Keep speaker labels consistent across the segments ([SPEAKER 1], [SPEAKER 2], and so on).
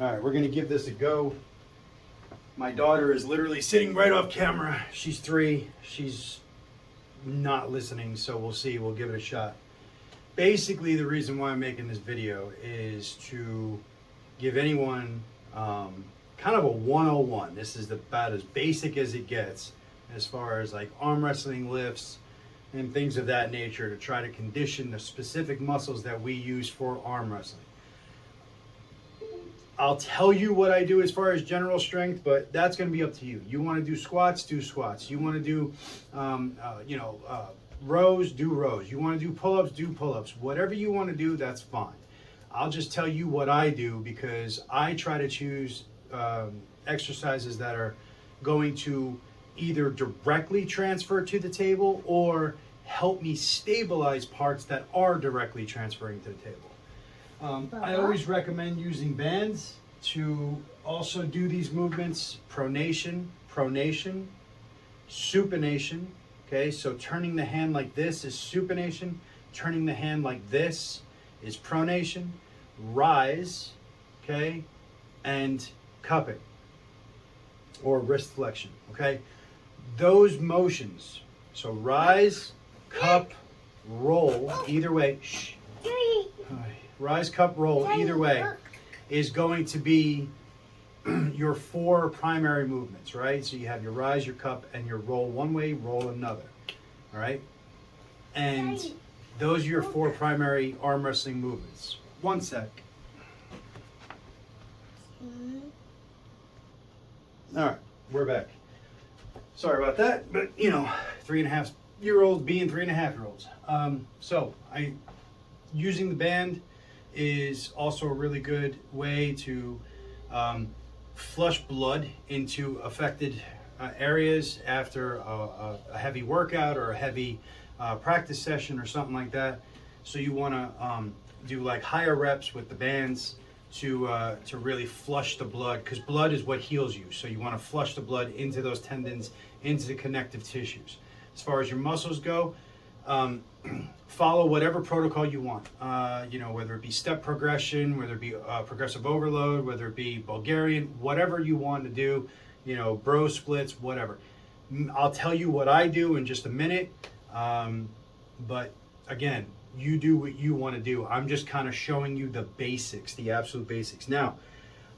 [SPEAKER 1] All right, we're gonna give this a go. My daughter is literally sitting right off camera. She's 3. She's not listening, so we'll see. We'll give it a shot. Basically, the reason why I'm making this video is to give anyone kind of a 101. This is about as basic as it gets as far as like arm wrestling lifts and things of that nature, to try to condition the specific muscles that we use for arm wrestling. I'll tell you what I do as far as general strength, but that's going to be up to you. You want to do squats, do squats. You want to do, rows, do rows. You want to do pull-ups, do pull-ups. Whatever you want to do, that's fine. I'll just tell you what I do, because I try to choose exercises that are going to either directly transfer to the table or help me stabilize parts that are directly transferring to the table. I always recommend using bands to also do these movements: pronation, pronation, supination. Okay, so turning the hand like this is supination, turning the hand like this is pronation, rise, okay, and cupping or wrist flexion. Okay, those motions, so rise, cup, roll, either way, shh. Rise, cup, roll, either way, is going to be your 4 primary movements, right? So you have your rise, your cup, and your roll one way, roll another, all right? And those are your 4 primary arm wrestling movements. One sec. All right, we're back. Sorry about that, but 3.5-year-olds being 3.5-year-olds. So using the band is also a really good way to flush blood into affected areas after a heavy workout or a heavy practice session or something like that. So you want to do like higher reps with the bands to really flush the blood, because blood is what heals you. So you want to flush the blood into those tendons, into the connective tissues. As far as your muscles go, follow whatever protocol you want, whether it be step progression, whether it be progressive overload, whether it be Bulgarian, whatever you want to do, bro splits, whatever. I'll tell you what I do in just a minute, but again, you do what you want to do. I'm just kind of showing you the basics, the absolute basics. Now,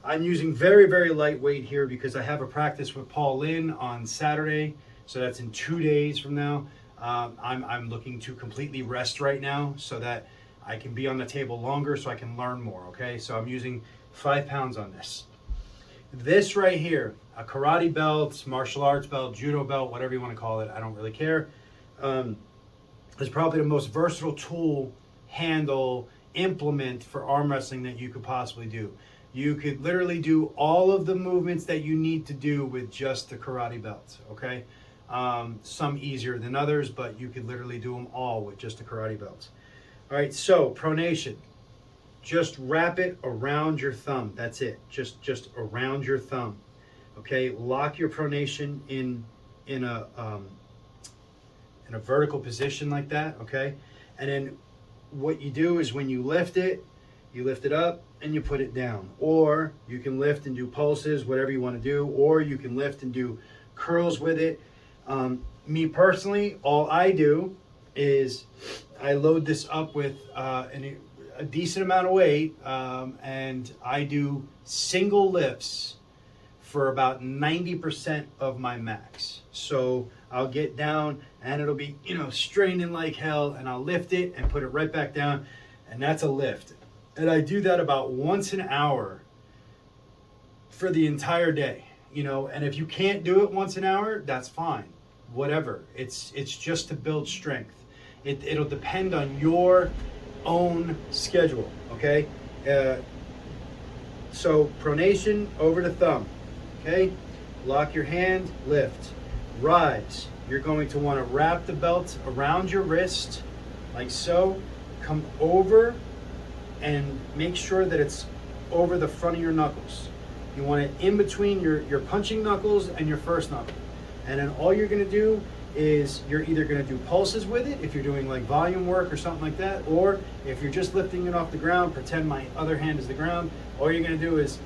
[SPEAKER 1] I'm using very, very lightweight here because I have a practice with Paul Lynn on Saturday, so that's in 2 days from now. I'm looking to completely rest right now so that I can be on the table longer, so I can learn more, okay? So I'm using 5 pounds on this. This right here, a karate belt, martial arts belt, judo belt, whatever you want to call it, I don't really care, is probably the most versatile tool, handle, implement for arm wrestling that you could possibly do. You could literally do all of the movements that you need to do with just the karate belt, okay? Some easier than others, but you could literally do them all with just the karate belts. All right, so pronation. Just wrap it around your thumb. That's it. Just around your thumb. Okay, lock your pronation in a vertical position like that. Okay, and then what you do is when you lift it up and you put it down. Or you can lift and do pulses, whatever you want to do. Or you can lift and do curls with it. Me personally, all I do is I load this up with a decent amount of weight, and I do single lifts for about 90% of my max. So I'll get down and it'll be, straining like hell, and I'll lift it and put it right back down, and that's a lift. And I do that about once an hour for the entire day, and if you can't do it once an hour, that's fine. Whatever. It's just to build strength. It'll depend on your own schedule, okay? So pronation over the thumb, okay? Lock your hand, lift, rise. You're going to want to wrap the belt around your wrist like so. Come over and make sure that it's over the front of your knuckles. You want it in between your punching knuckles and your first knuckle. And then all you're going to do is you're either going to do pulses with it if you're doing like volume work or something like that, or if you're just lifting it off the ground, pretend my other hand is the ground. All you're going to do is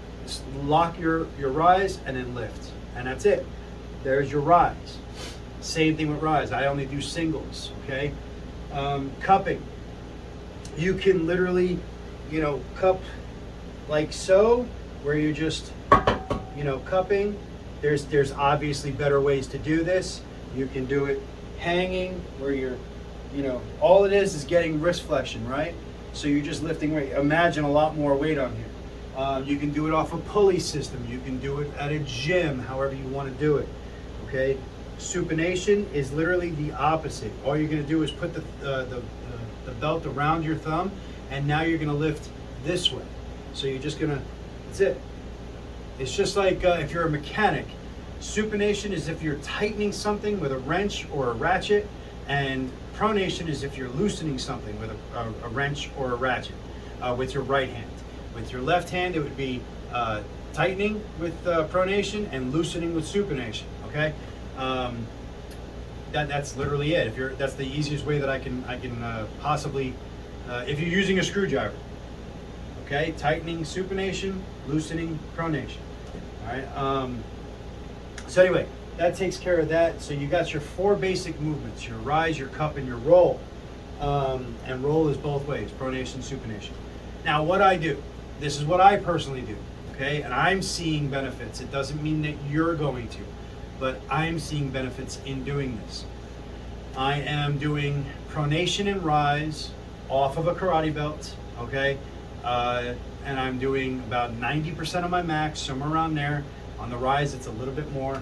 [SPEAKER 1] lock your rise and then lift, and that's it. There's your rise. Same thing with rise. I only do singles, okay? Cupping. You can literally, cup like so, where you're just, cupping. There's obviously better ways to do this. You can do it hanging, where you're, all it is getting wrist flexion, right? So you're just lifting weight. Imagine a lot more weight on here. You can do it off a pulley system. You can do it at a gym, however you want to do it, okay? Supination is literally the opposite. All you're going to do is put the belt around your thumb, and now you're going to lift this way. So you're just going to, that's it. It's just like if you're a mechanic. Supination is if you're tightening something with a wrench or a ratchet, and pronation is if you're loosening something with a wrench or a ratchet with your right hand. With your left hand, it would be tightening with pronation and loosening with supination. Okay, that's literally it. That's the easiest way that I can possibly, if you're using a screwdriver. Okay, tightening supination, loosening pronation. All right. So anyway, that takes care of that. So you got your 4 basic movements: your rise, your cup, and your roll. And roll is both ways: pronation, supination. Now, what I do, this is what I personally do. Okay, and I'm seeing benefits. It doesn't mean that you're going to, but I'm seeing benefits in doing this. I am doing pronation and rise off of a karate belt. Okay. And I'm doing about 90% of my max, somewhere around there. On the rise, it's a little bit more.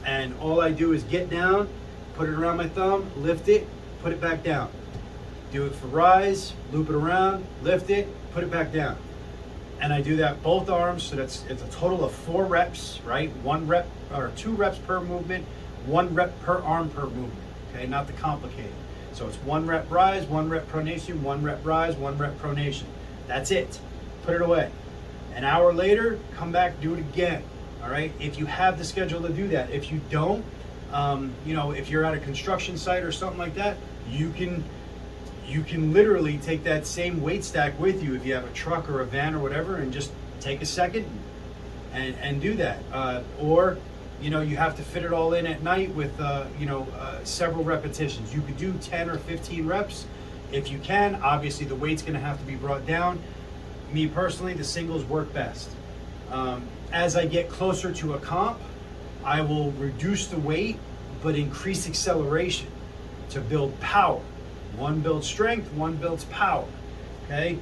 [SPEAKER 1] And all I do is get down, put it around my thumb, lift it, put it back down. Do it for rise, loop it around, lift it, put it back down. And I do that both arms, so it's a total of 4 reps, right? 1 rep or 2 reps per movement, 1 rep per arm per movement. Okay, not the complicated. So it's 1 rep rise, 1 rep pronation, 1 rep rise, 1 rep pronation. That's it. Put it away. An hour later, come back, do it again. All right. If you have the schedule to do that. If you don't, if you're at a construction site or something like that, you can literally take that same weight stack with you if you have a truck or a van or whatever, and just take a second and do that. Or you have to fit it all in at night with several repetitions. You could do 10 or 15 reps if you can. Obviously, the weight's going to have to be brought down. Me personally, the singles work best. As I get closer to a comp, I will reduce the weight but increase acceleration to build power. One builds strength, one builds power. Okay.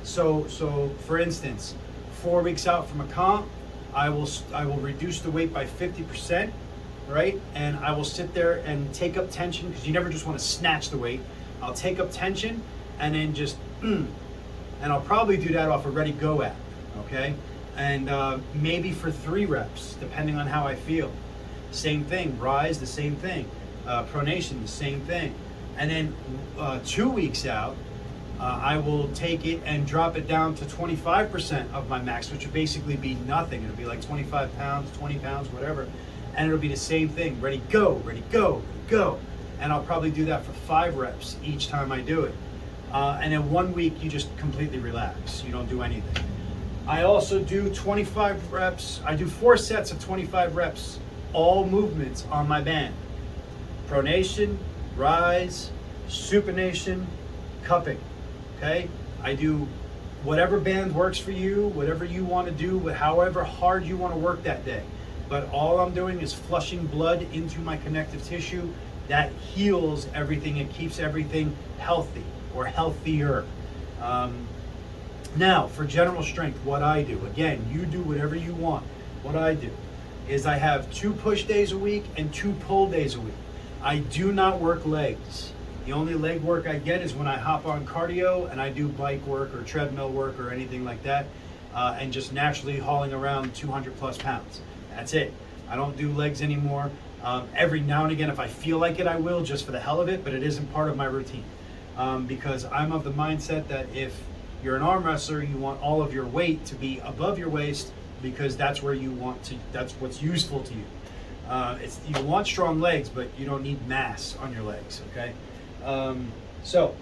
[SPEAKER 1] So for instance, 4 weeks out from a comp, I will reduce the weight by 50%, right? And I will sit there and take up tension, because you never just want to snatch the weight. I'll take up tension and then just, and I'll probably do that off a Ready Go app, okay? And maybe for 3 reps, depending on how I feel. Same thing, rise, the same thing. Pronation, the same thing. And then 2 weeks out, I will take it and drop it down to 25% of my max, which would basically be nothing. It'll be like 25 pounds, 20 pounds, whatever. And it'll be the same thing. Ready, go, ready, go, ready, go. And I'll probably do that for 5 reps each time I do it. And then 1 week, you just completely relax. You don't do anything. I also do 25 reps. I do 4 sets of 25 reps, all movements on my band. Pronation, rise, supination, cupping. Okay, I do whatever band works for you, whatever you want to do, however hard you want to work that day. But all I'm doing is flushing blood into my connective tissue. That heals everything. It keeps everything healthy or healthier. Now, for general strength, what I do, again, you do whatever you want. What I do is I have 2 push days a week and 2 pull days a week. I do not work legs. The only leg work I get is when I hop on cardio and I do bike work or treadmill work or anything like that, and just naturally hauling around 200 plus pounds. That's it. I don't do legs anymore. Every now and again, if I feel like it, I will, just for the hell of it, but it isn't part of my routine. Because I'm of the mindset that if you're an arm wrestler, you want all of your weight to be above your waist, because that's where you want to, that's what's useful to you. You want strong legs, but you don't need mass on your legs, okay? So,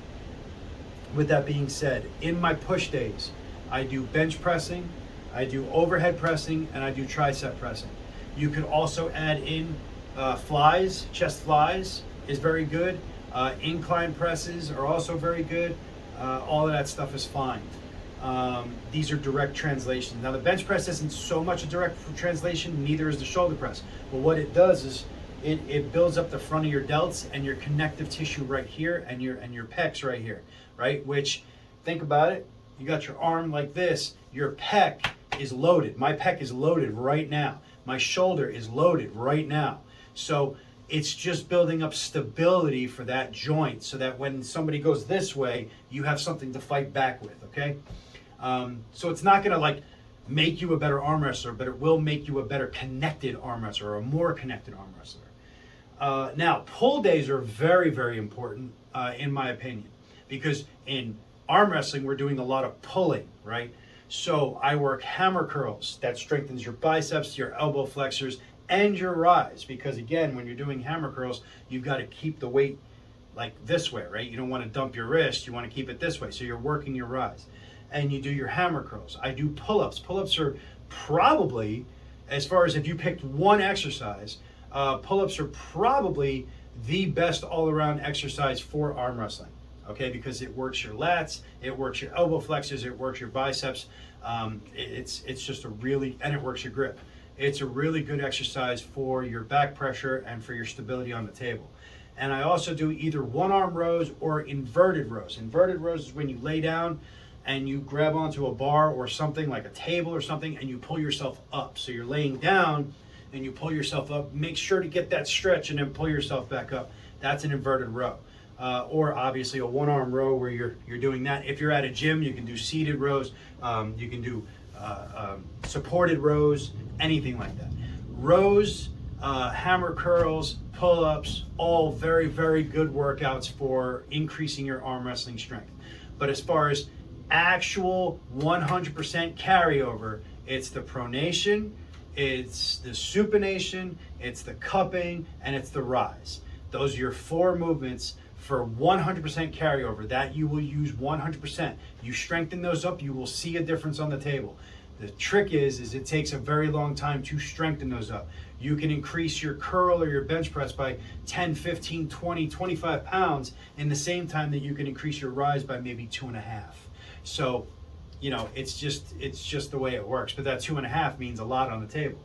[SPEAKER 1] with that being said, in my push days, I do bench pressing, I do overhead pressing, and I do tricep pressing. You could also add in flies. Chest flies is very good. Incline presses are also very good. All of that stuff is fine. These are direct translations. Now the bench press isn't so much a direct translation, neither is the shoulder press. But what it does is it builds up the front of your delts and your connective tissue right here and your pecs right here, right? Which, think about it, you got your arm like this, your pec is loaded. My pec is loaded right now. My shoulder is loaded right now. So it's just building up stability for that joint so that when somebody goes this way, you have something to fight back with, okay? So it's not gonna like make you a better arm wrestler, but it will make you a better connected arm wrestler or a more connected arm wrestler. Now, pull days are very, very important in my opinion, because in arm wrestling, we're doing a lot of pulling, right? So I work hammer curls. That strengthens your biceps, your elbow flexors, and your rise. Because again, when you're doing hammer curls, you've got to keep the weight like this way, right? You don't want to dump your wrist. You want to keep it this way. So you're working your rise. And you do your hammer curls. I do pull-ups. Pull-ups are probably, as far as if you picked one exercise, pull-ups are probably the best all-around exercise for arm wrestling. Okay, because it works your lats, it works your elbow flexors, it works your biceps. It's just a really, and it works your grip. It's a really good exercise for your back pressure and for your stability on the table. And I also do either one arm rows or inverted rows. Inverted rows is when you lay down and you grab onto a bar or something like a table or something and you pull yourself up. So you're laying down and you pull yourself up. Make sure to get that stretch and then pull yourself back up. That's an inverted row. Or obviously a one-arm row where you're doing that. If you're at a gym, you can do seated rows, you can do supported rows, anything like that. Rows, hammer curls, pull-ups, all very, very good workouts for increasing your arm wrestling strength. But as far as actual 100% carryover, it's the pronation, it's the supination, it's the cupping, and it's the rise. Those are your 4 movements for 100% carryover that you will use 100%. You strengthen those up, you will see a difference on the table. The trick is it takes a very long time to strengthen those up. You can increase your curl or your bench press by 10, 15, 20, 25 pounds in the same time that you can increase your rise by maybe 2.5. So, you know, it's just the way it works. But that 2.5 means a lot on the table.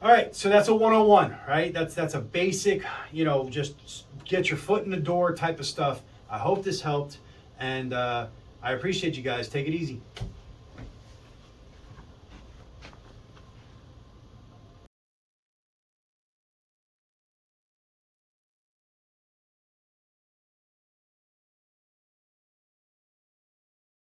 [SPEAKER 1] All right, so that's a 101, right? That's a basic, you know, just get your foot in the door type of stuff. I hope this helped, and I appreciate you guys. Take it easy.